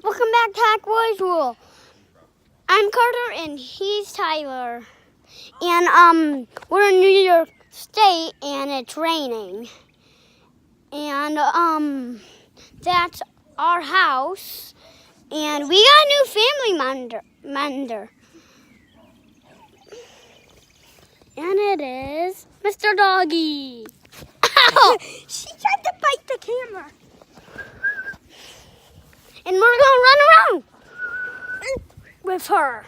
Welcome back to Hack Boys Rule. I'm Carter and he's Tyler. And we're in New York State and it's raining. And that's our house. And we got a new family member. And it is Mr. Doggy. Ow! She tried to bite the camera. And we're gonna run around with her.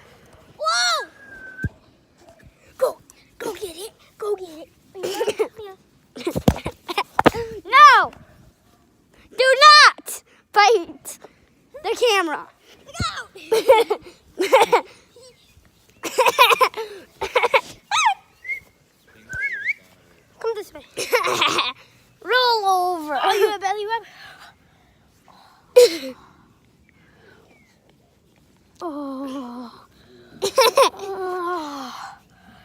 Whoa! Go get it. Go get it. No! Do not bite the camera. Go! Come this way. Roll over. Are you a belly rub? Oh.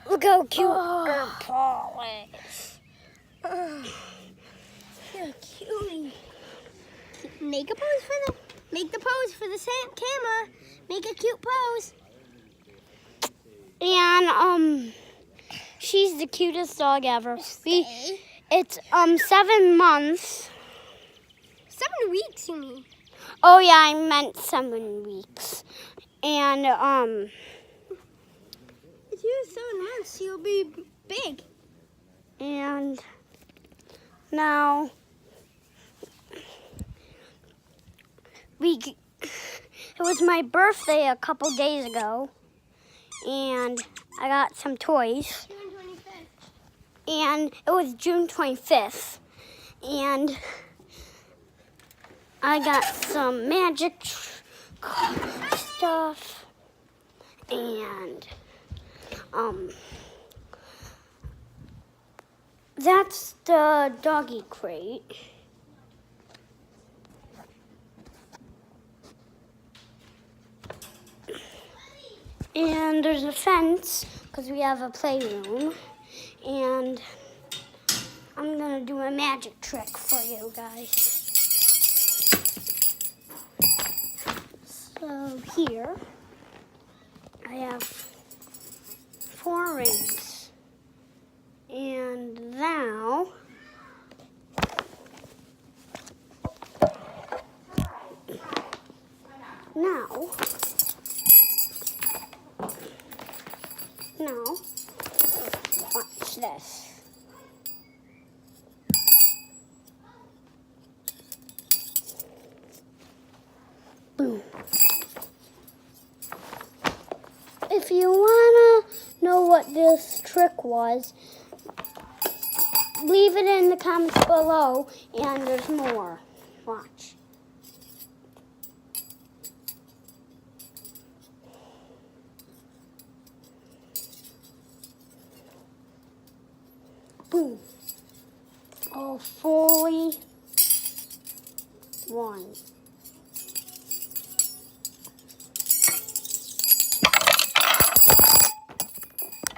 Look how cute her paw is. You're cute. Make a pose for the. Make the pose for the camera. Make a cute pose. And she's the cutest dog ever. Stay. It's 7 months. 7 weeks, you mean? Oh yeah, I meant 7 weeks. And If you're 7 months, you'll be big. and now it was my birthday a couple days ago, and I got some toys. June 25th. And it was June 25th, and I got some magic stuff, and that's the doggy crate. And there's a fence because we have a playroom. And I'm going to do a magic trick for you guys. So here, I have 4 rings. And now, watch this. Boom. If you want to know what this trick was, leave it in the comments below, and there's more. Watch. Boom. All fully won.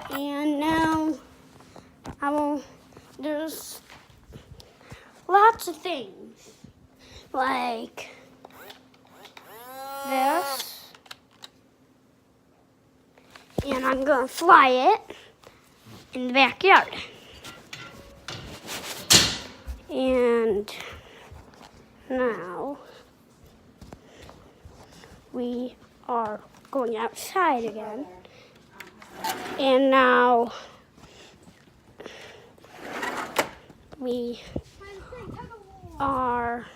And now there's lots of things like this, and I'm gonna fly it in the backyard. And now we are going outside again. And now we are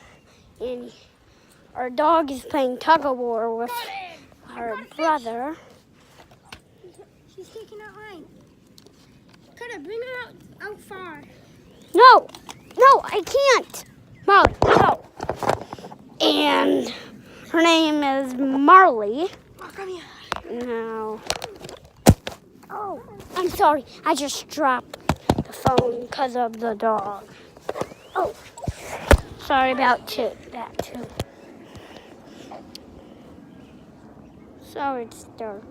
our dog is playing tug of war with our brother. She's taking out line. Carter, bring her out far. No, I can't. Molly, no. And her name is Marley. Oh, come here. Now, oh, I'm sorry. I just dropped the phone because of the dog. Oh, sorry about that too. Sorry, it's dark.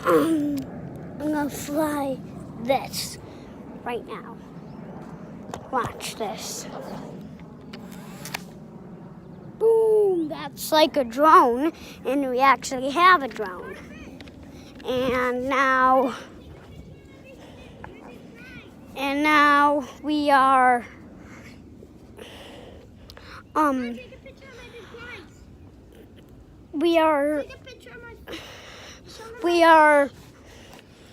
I'm gonna fly this right now. Watch this. Boom! That's like a drone, and we actually have a drone. And now we are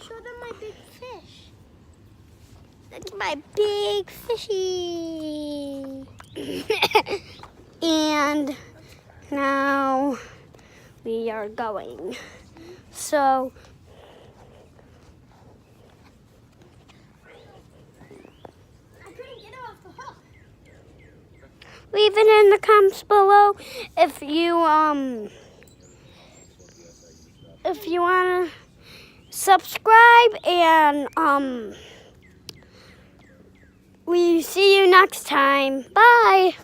Show them my big fish. That's my big fishy. and now we are going. So I couldn't get it off the hook. leave it in the comments below if you wanna subscribe, and we see you next time. Bye.